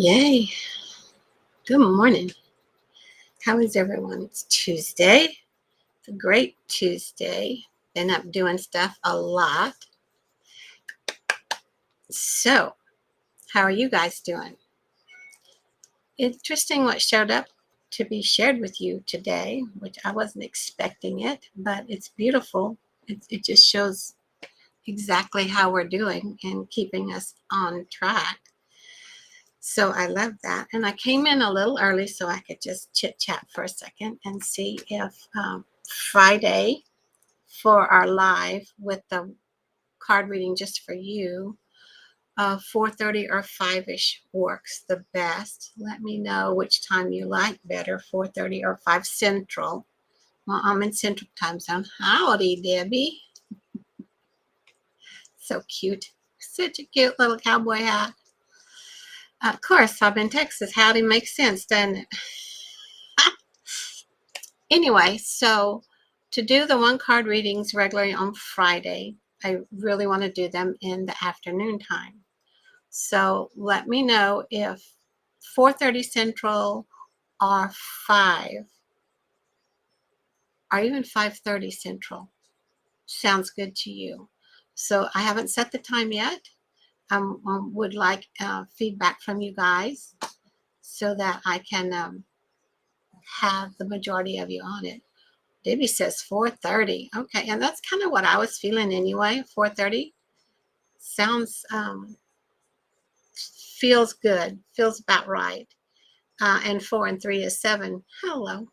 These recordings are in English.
Yay. Good morning. How is everyone? It's Tuesday. It's a great Tuesday. Been up doing stuff a lot. So, how are you guys doing? Interesting what showed up to be shared with you today, which I wasn't expecting it, but it's beautiful. It just shows exactly how we're doing and keeping us on track. So I love that. And I came in a little early so I could just chit chat for a second and see if Friday for our live with the card reading just for you, 4:30 or 5-ish works the best. Let me know which time you like better, 4:30 or 5 Central. Well, I'm in Central Time Zone. Howdy, Debbie. So cute. Such a cute little cowboy hat. Of course, I'm in Texas. Howdy makes sense, doesn't it? Anyway, so to do the one card readings regularly on Friday, I really want to do them in the afternoon time. So let me know if 4:30 Central or 5 or even 5:30 Central sounds good to you. So I haven't set the time yet. I would like feedback from you guys so that I can have the majority of you on it. Debbie says 4:30. Okay, and that's kind of what I was feeling anyway. 4:30 sounds feels good, feels about right. And 4 and 3 is 7. Hello,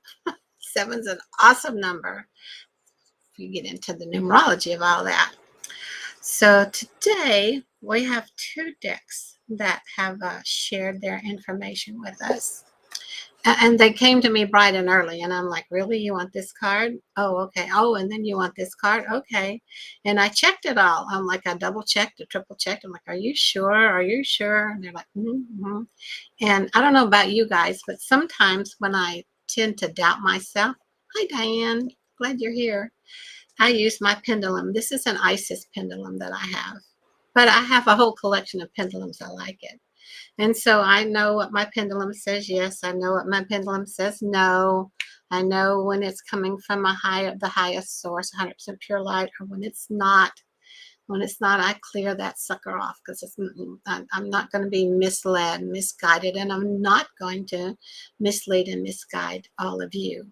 7's an awesome number. If you get into the numerology of all that. So today we have 2 decks that have shared their information with us. And they came to me bright and early, and I'm like, really? You want this card? Oh, okay. Oh, and then you want this card? Okay. And I checked it all. I'm like, I double checked, I triple checked. I'm like, are you sure? Are you sure? And they're like, mm-hmm. And I don't know about you guys, but sometimes when I tend to doubt myself, hi, Diane. Glad you're here. I use my pendulum. This is an Isis pendulum that I have, but I have a whole collection of pendulums. I like it. And so I know what my pendulum says yes. I know what my pendulum says no. I know when it's coming from the highest source, 100% pure light, or when it's not. When it's not, I clear that sucker off because I'm not going to be misled, misguided, and I'm not going to mislead and misguide all of you.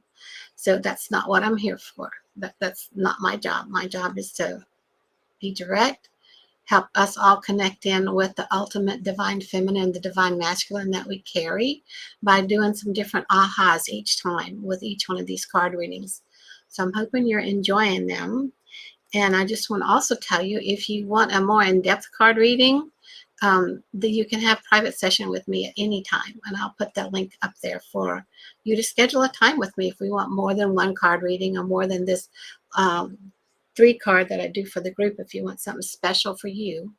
So that's not what I'm here for. That's not my job. My job is to be direct, help us all connect in with the ultimate divine feminine, the divine masculine that we carry by doing some different ahas each time with each one of these card readings. So I'm hoping you're enjoying them. And I just want to also tell you, if you want a more in-depth card reading, that you can have private session with me at any time. And I'll put that link up there for you to schedule a time with me if we want more than one card reading or more than this 3 card that I do for the group. If you want something special for you,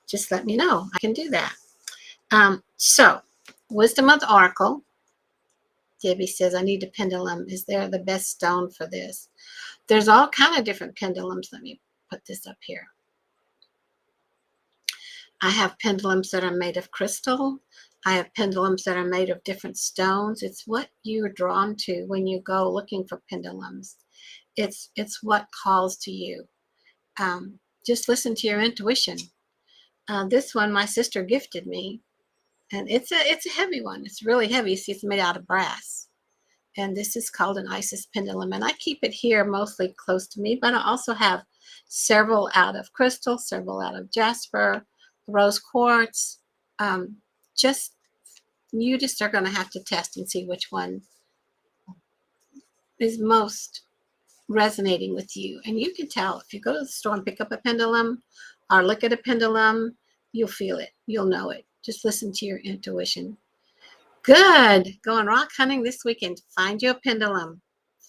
just let me know. I can do that. So, Wisdom of the Oracle. Debbie says, I need a pendulum. Is there the best stone for this? There's all kind of different pendulums. Let me put this up here. I have pendulums that are made of crystal. I have pendulums that are made of different stones. It's what you're drawn to when you go looking for pendulums. It's what calls to you. Just listen to your intuition. This one my sister gifted me, and it's a heavy one. It's really heavy. See, it's made out of brass. And this is called an Isis pendulum. And I keep it here mostly close to me, but I also have several out of crystal, several out of jasper, rose quartz. You just are going to have to test and see which one is most resonating with you. And you can tell if you go to the store and pick up a pendulum or look at a pendulum, you'll feel it. You'll know it. Just listen to your intuition. Good. Going rock hunting this weekend. Find you a pendulum.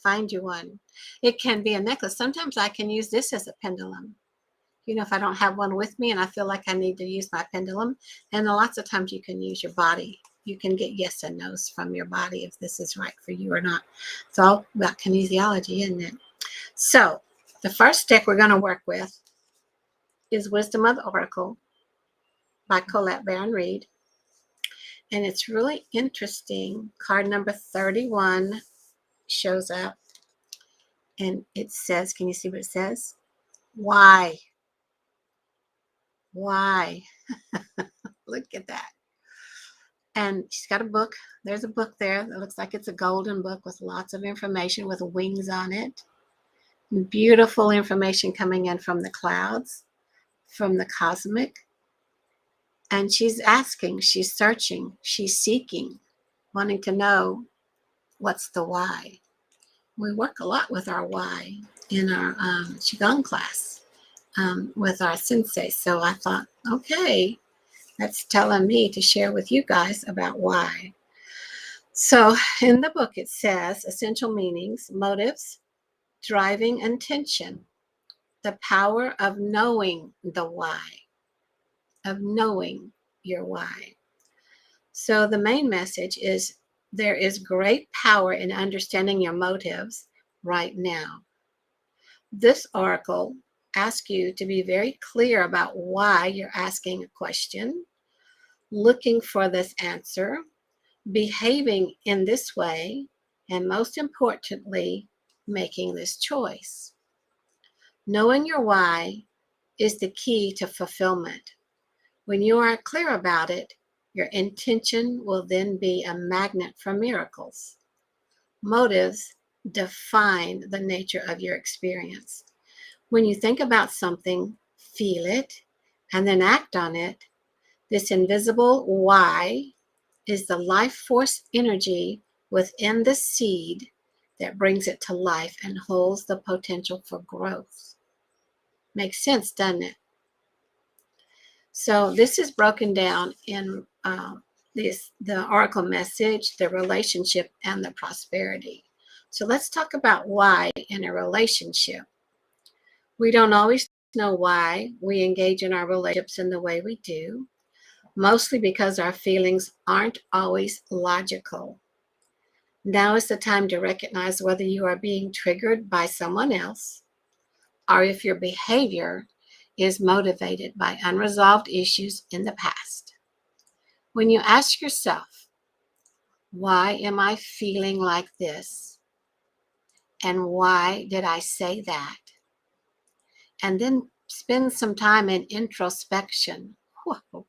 Find you one. It can be a necklace. Sometimes I can use this as a pendulum. You know, if I don't have one with me and I feel like I need to use my pendulum. And lots of times you can use your body. You can get yes and no's from your body if this is right for you or not. It's all about kinesiology, isn't it? So the first deck we're going to work with is Wisdom of the Oracle by Colette Baron-Reid. And it's really interesting. Card number 31 shows up, and it says, can you see what it says? Why? Why? Look at that. And she's got a book. There's a book there that looks like it's a golden book with lots of information with wings on it. Beautiful information coming in from the clouds, from the cosmic. And she's asking, she's searching, she's seeking, wanting to know what's the why. We work a lot with our why in our Qigong class with our sensei. So I thought, okay, that's telling me to share with you guys about why. So in the book, it says essential meanings, motives, driving intention, the power of knowing the why, of knowing your why. So the main message is there is great power in understanding your motives right now. This oracle asks you to be very clear about why you're asking a question, looking for this answer, behaving in this way, and most importantly, making this choice. Knowing your why is the key to fulfillment. When you are clear about it, your intention will then be a magnet for miracles. Motives define the nature of your experience. When you think about something, feel it, and then act on it, this invisible why is the life force energy within the seed that brings it to life and holds the potential for growth. Makes sense, doesn't it? So this is broken down in the oracle message, the relationship, and the prosperity. So let's talk about why in a relationship. We don't always know why we engage in our relationships in the way we do, mostly because our feelings aren't always logical. Now is the time to recognize whether you are being triggered by someone else or if your behavior is motivated by unresolved issues in the past. When you ask yourself, why am I feeling like this? And why did I say that? And then spend some time in introspection. Whoa,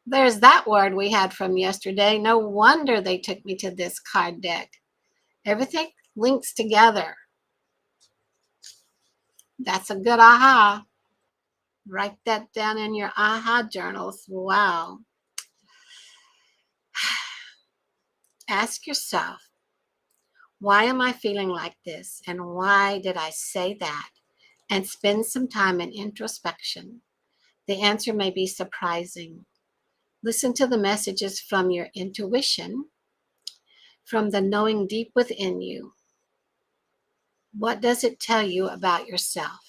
there's that word we had from yesterday. No wonder they took me to this card deck. Everything links together. That's a good aha. Write that down in your aha journals. Wow. Ask yourself, why am I feeling like this? And why did I say that? And spend some time in introspection. The answer may be surprising. Listen to the messages from your intuition, from the knowing deep within you. What does it tell you about yourself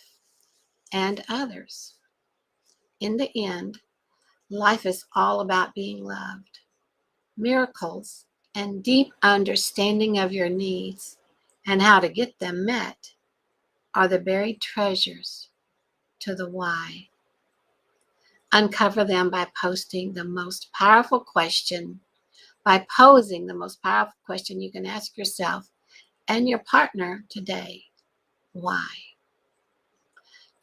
and others? In the end, life is all about being loved. Miracles and deep understanding of your needs and how to get them met are the buried treasures to the why. Uncover them by posting the most powerful question, by posing the most powerful question you can ask yourself and your partner today. Why?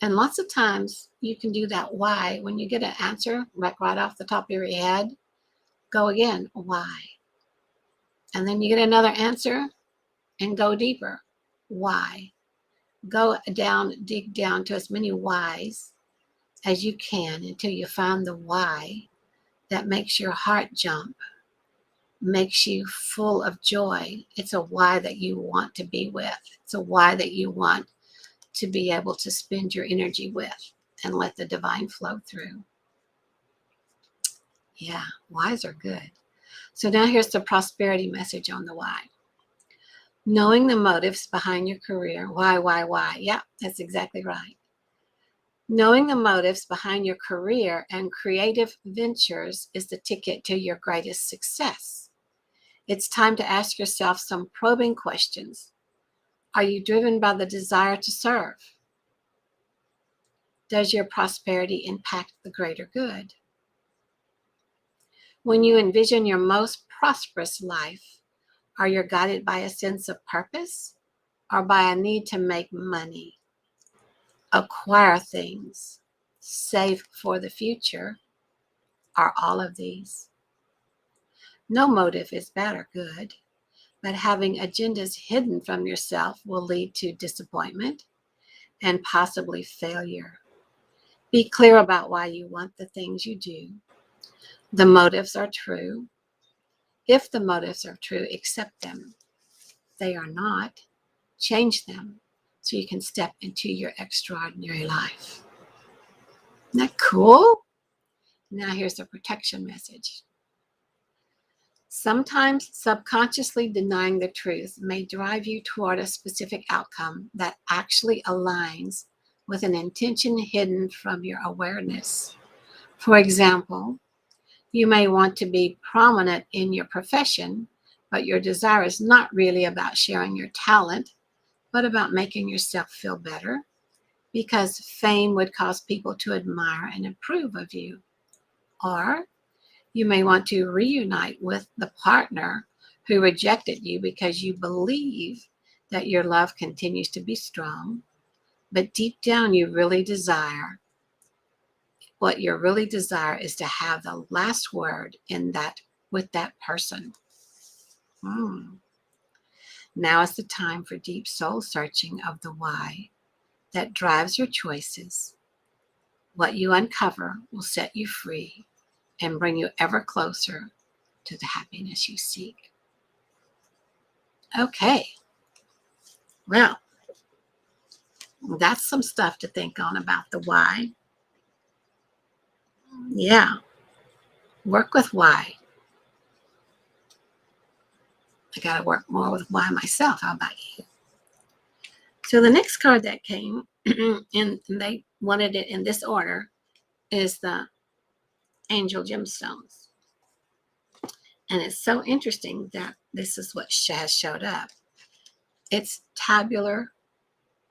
And lots of times you can do that why. When you get an answer right off the top of your head, go again, why? And then you get another answer and go deeper. Why? Go down, dig down to as many whys as you can until you find the why that makes your heart jump, makes you full of joy. It's a why that you want to be with. It's a why that you want to be able to spend your energy with and let the divine flow through. Yeah, whys are good. So now here's the prosperity message on the why. Knowing the motives behind your career. Why? Yeah, that's exactly right. Knowing the motives behind your career and creative ventures is the ticket to your greatest success. It's time to ask yourself some probing questions. Are you driven by the desire to serve? Does your prosperity impact the greater good? When you envision your most prosperous life, are you guided by a sense of purpose or by a need to make money, acquire things, save for the future, or all of these? No motive is bad or good, but having agendas hidden from yourself will lead to disappointment and possibly failure. Be clear about why you want the things you do. The motives are true. If the motives are true, accept them. They are not, change them so you can step into your extraordinary life. Isn't that cool? Now here's a protection message. Sometimes subconsciously denying the truth may drive you toward a specific outcome that actually aligns with an intention hidden from your awareness. For example, you may want to be prominent in your profession, but your desire is not really about sharing your talent, but about making yourself feel better, because fame would cause people to admire and approve of you. Or you may want to reunite with the partner who rejected you because you believe that your love continues to be strong, but deep down you really desire, what you really desire is to have the last word in that with that person. Now is the time for deep soul searching of the why that drives your choices. What you uncover will set you free and bring you ever closer to the happiness you seek. Okay, well, that's some stuff to think on about the why. Yeah, work with why. I got to work more with why myself. How about you? So the next card that came, and they wanted it in this order, is the Angel Gemstones. And it's so interesting that this is what has showed up. It's tabular,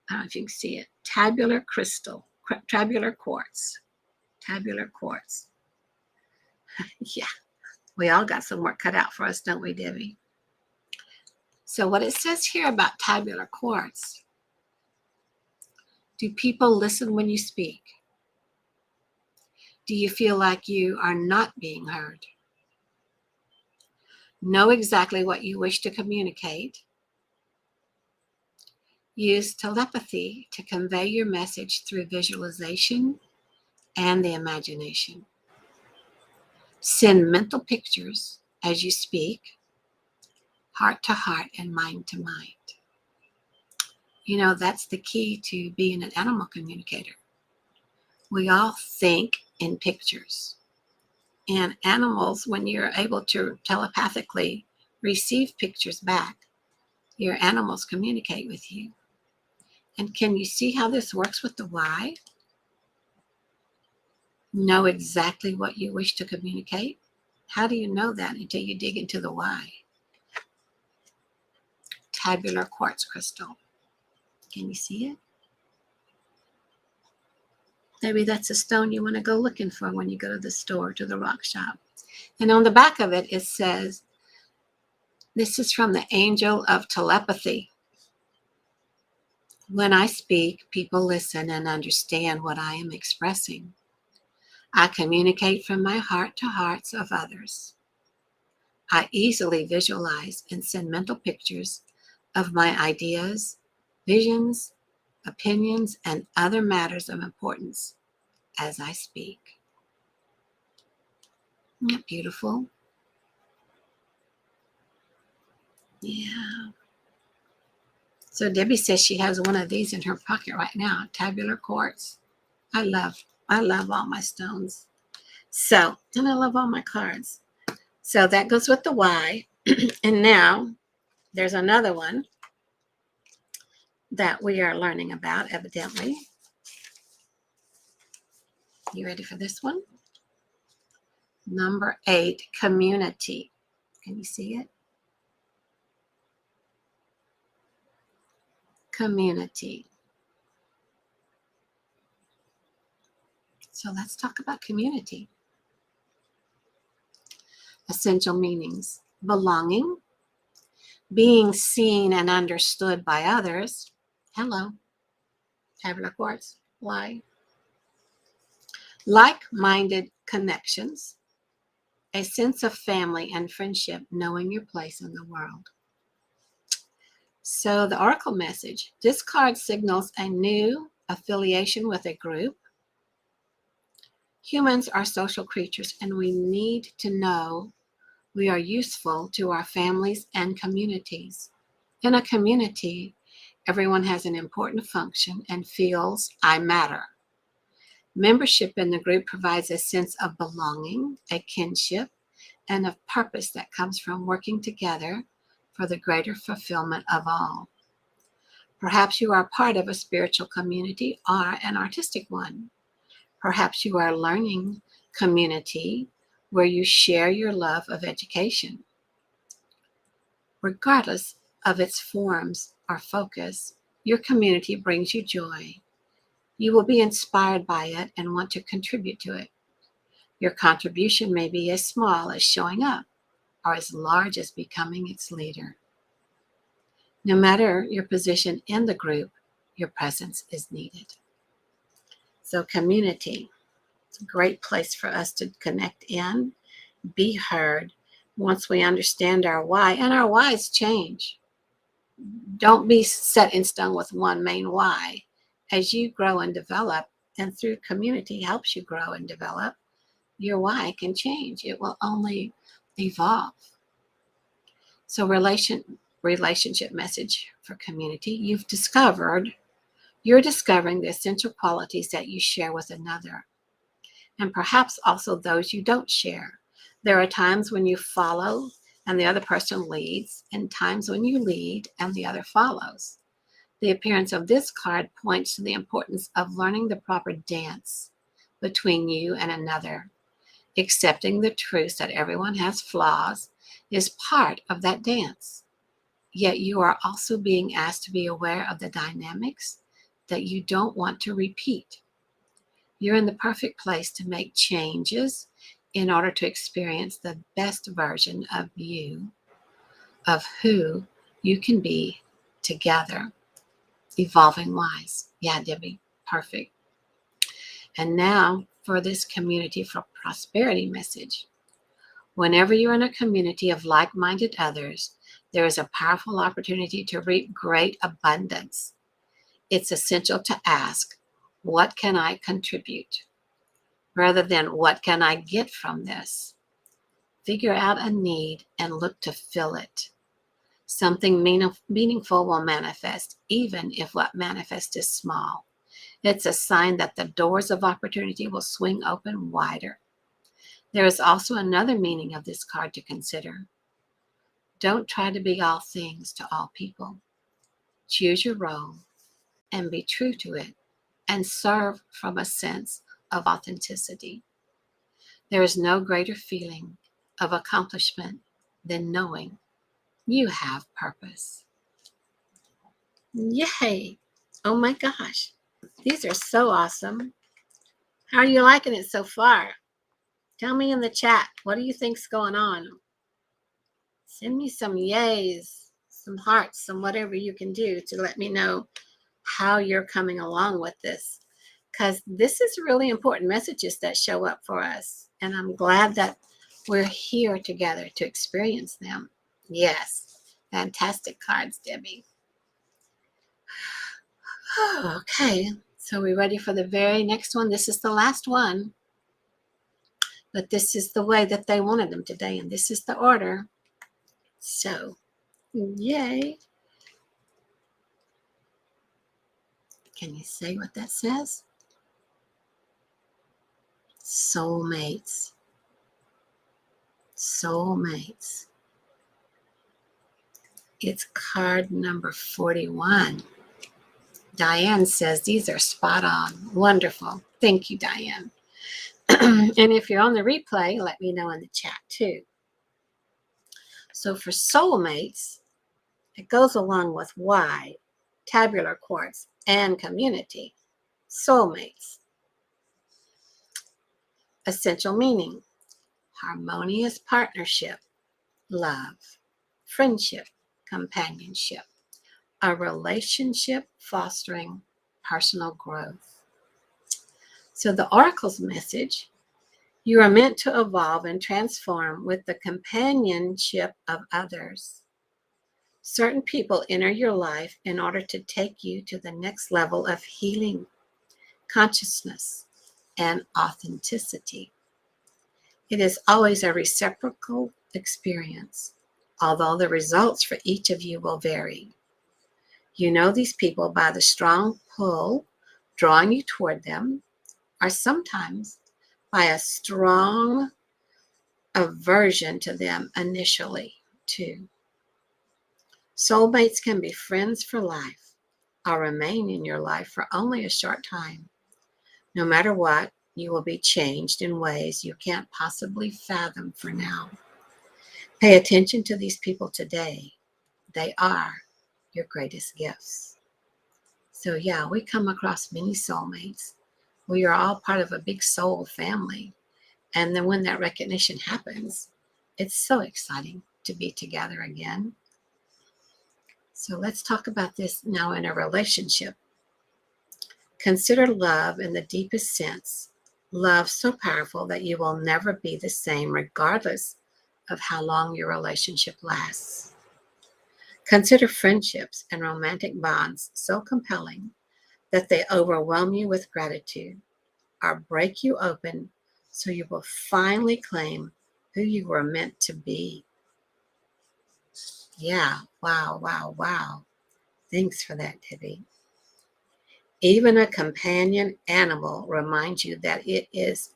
I don't know if you can see it, tabular crystal, tabular quartz, tabular quartz. Yeah, we all got some work cut out for us, don't we, Debbie? So what it says here about tabular quartz, do people listen when you speak? Do you feel like you are not being heard? Know exactly what you wish to communicate. Use telepathy to convey your message through visualization and the imagination. Send mental pictures as you speak, heart to heart and mind to mind. You know, that's the key to being an animal communicator. We all think in pictures. And animals, when you're able to telepathically receive pictures back, your animals communicate with you. And can you see how this works with the why? Know exactly what you wish to communicate? How do you know that until you dig into the why? Tabular quartz crystal. Can you see it? Maybe that's a stone you want to go looking for when you go to the store, to the rock shop. And on the back of it, it says, this is from the Angel of Telepathy. When I speak, people listen and understand what I am expressing. I communicate from my heart to hearts of others. I easily visualize and send mental pictures of my ideas, visions, opinions, and other matters of importance as I speak. Isn't that beautiful? Yeah. So Debbie says she has one of these in her pocket right now, tabular quartz. I love all my stones. So, and I love all my cards. So that goes with the why. And now there's another one that we are learning about, evidently. You ready for this one? Number 8, community. Can you see it? Community. So let's talk about community. Essential meanings: belonging, being seen and understood by others. Hello, Tabular Quartz. Why? Like-minded connections, a sense of family and friendship, knowing your place in the world. So the oracle message, this card signals a new affiliation with a group. Humans are social creatures, and we need to know we are useful to our families and communities. In a community, everyone has an important function and feels I matter. Membership in the group provides a sense of belonging, a kinship, and of purpose that comes from working together for the greater fulfillment of all. Perhaps you are part of a spiritual community or an artistic one. Perhaps you are a learning community where you share your love of education. Regardless of its forms or focus, your community brings you joy. You will be inspired by it and want to contribute to it. Your contribution may be as small as showing up or as large as becoming its leader. No matter your position in the group, your presence is needed. So community, it's a great place for us to connect in, be heard once we understand our why, and our whys change. Don't be set in stone with one main why. As you grow and develop, and through community helps you grow and develop, your why can change. It will only evolve. So relationship message for community. You're discovering the essential qualities that you share with another, and perhaps also those you don't share. There are times when you follow and the other person leads, and times when you lead and the other follows. The appearance of this card points to the importance of learning the proper dance between you and another. Accepting the truth that everyone has flaws is part of that dance. Yet you are also being asked to be aware of the dynamics that you don't want to repeat. You're in the perfect place to make changes in order to experience the best version of you, of who you can be together. Evolving wise. Yeah, Debbie, perfect. And now for this community for prosperity message. Whenever you're in a community of like-minded others, there is a powerful opportunity to reap great abundance. It's essential to ask, what can I contribute? Rather than what can I get from this? Figure out a need and look to fill it. Something meaningful will manifest, even if what manifests is small. It's a sign that the doors of opportunity will swing open wider. There is also another meaning of this card to consider. Don't try to be all things to all people. Choose your role and be true to it, and serve from a sense of authenticity. There is no greater feeling of accomplishment than knowing you have purpose. Yay! Oh my gosh, these are so awesome. How are you liking it so far? Tell me in the chat, what do you think's going on? Send me some yays, some hearts, some whatever you can do to let me know how you're coming along with this, because this is really important messages that show up for us, and I'm glad that we're here together to experience them. Yes, fantastic cards, Debbie. Okay, so we're ready for the very next one. This is the last one, but this is the way that they wanted them today, and this is the order. So, yay. Can you say what that says? Soulmates. Soulmates. It's card number 41. Diane says these are spot on. Wonderful. Thank you, Diane. And if you're on the replay, let me know in the chat too. So for soulmates, it goes along with why, tabular quartz, and community. Soulmates. Essential meaning. harmonious partnership, love, friendship, companionship, a relationship fostering personal growth. So the Oracle's message, you are meant to evolve and transform with the companionship of others. Certain people enter your life in order to take you to the next level of healing, consciousness, and authenticity. It is always a reciprocal experience, although the results for each of you will vary. You know these people by the strong pull drawing you toward them, or sometimes by a strong aversion to them initially, too. Soulmates can be friends for life or remain in your life for only a short time. No matter what, you will be changed in ways you can't possibly fathom for now. Pay attention to these people today. They are your greatest gifts. So yeah, we come across many soulmates. We are all part of a big soul family. And then when that recognition happens, it's so exciting to be together again. So let's talk about this now in a relationship. Consider love in the deepest sense. Love so powerful that you will never be the same regardless of how long your relationship lasts. Consider friendships and romantic bonds so compelling that they overwhelm you with gratitude or break you open so you will finally claim who you were meant to be. Yeah, wow, wow, wow. Thanks for that, Debbie. Even a companion animal reminds you that it is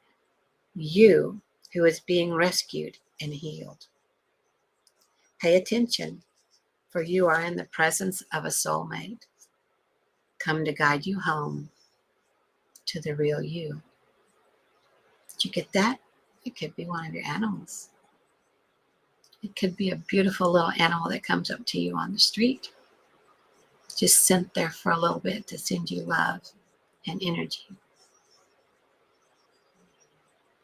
you who is being rescued and healed. Pay attention, for you are in the presence of a soulmate, come to guide you home to the real you. Did you get that? It could be one of your animals. It could be a beautiful little animal that comes up to you on the street, just sent there for a little bit to send you love and energy.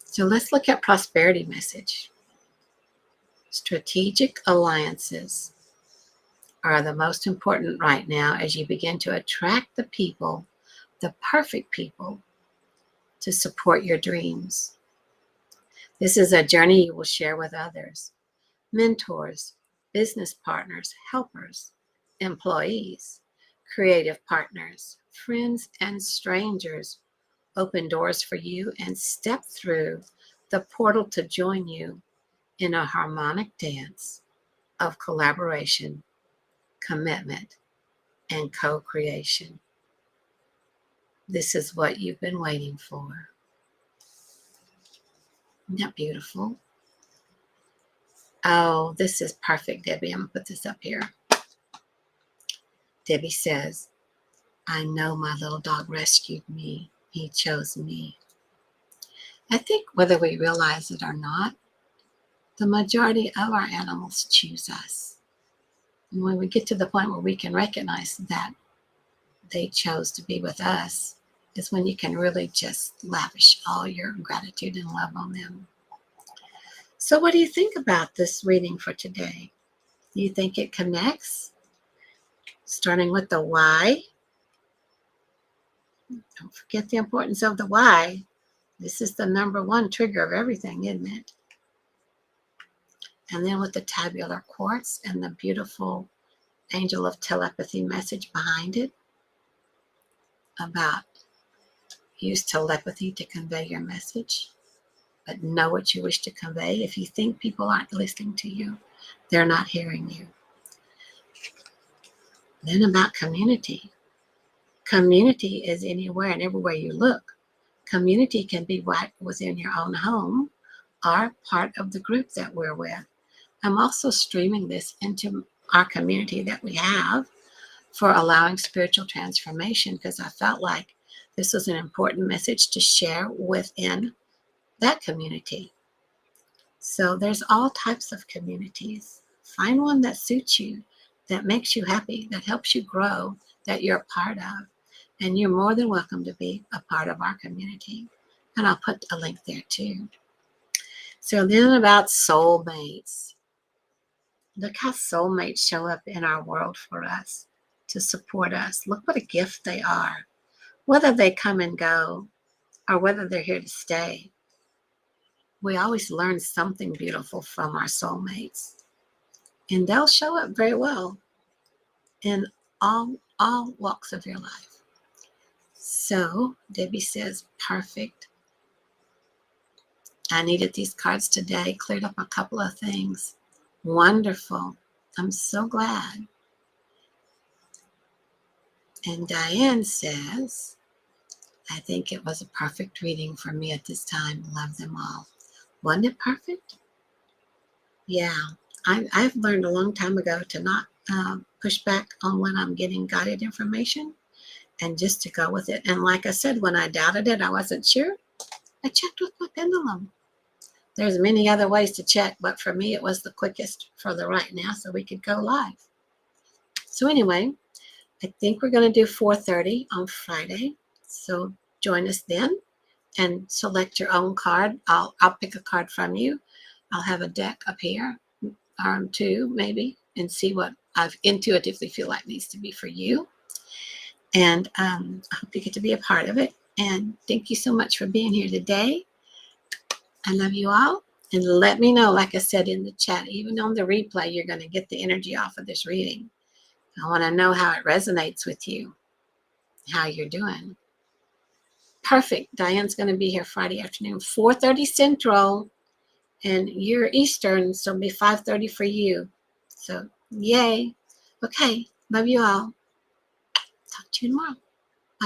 So let's look at prosperity message. Strategic alliances are the most important right now as you begin to attract the people, the perfect people, to support your dreams. This is a journey you will share with others, mentors, business partners, helpers, employees, creative partners, friends, and strangers. Open doors for you and step through the portal to join you in a harmonic dance of collaboration, commitment, and co-creation. This is what you've been waiting for. Isn't that beautiful? Oh, this is perfect, Debbie. I'm going to put this up here. Debbie says, I know my little dog rescued me. He chose me. I think whether we realize it or not, the majority of our animals choose us. And when we get to the point where we can recognize that they chose to be with us, is when you can really just lavish all your gratitude and love on them. So what do you think about this reading for today? Do you think it connects? Starting with the why. Don't forget the importance of the why. This is the number one trigger of everything, isn't it? And then with the tabular quartz and the beautiful angel of telepathy message behind it about use telepathy to convey your message, but know what you wish to convey. If you think people aren't listening to you, they're not hearing you. Then about community. Community is anywhere and everywhere you look. Community can be right within your own home or part of the group that we're with. I'm also streaming this into our community that we have for allowing spiritual transformation because I felt like this was an important message to share within that community. So there's all types of communities. Find one that suits you, that makes you happy, that helps you grow, that you're a part of. And you're more than welcome to be a part of our community. And I'll put a link there too. So then about soulmates. Look how soulmates show up in our world for us to support us. Look what a gift they are. Whether they come and go or whether they're here to stay, we always learn something beautiful from our soulmates. And they'll show up very well in all walks of your life. So Debbie says, perfect. I needed these cards today, cleared up a couple of things. Wonderful. I'm so glad. And Diane says, I think it was a perfect reading for me at this time. Love them all. Wasn't it perfect? Yeah. I've learned a long time ago to not push back on when I'm getting guided information and just to go with it. And like I said, when I doubted it, I wasn't sure, I checked with my pendulum. There's many other ways to check, but for me, it was the quickest for the right now so we could go live. So anyway, I think we're going to do 4:30 on Friday. So join us then and select your own card. I'll pick a card from you. I'll have a deck up here, or two maybe, and see what I've intuitively feel like needs to be for you. And I hope you get to be a part of it. And thank you so much for being here today. I love you all. And let me know, like I said in the chat, even on the replay, you're going to get the energy off of this reading. I want to know how it resonates with you, how you're doing. Perfect. Diane's going to be here Friday afternoon, 4:30 Central, and you're Eastern, so it'll be 5:30 for you. So, yay. Okay. Love you all. Talk to you tomorrow.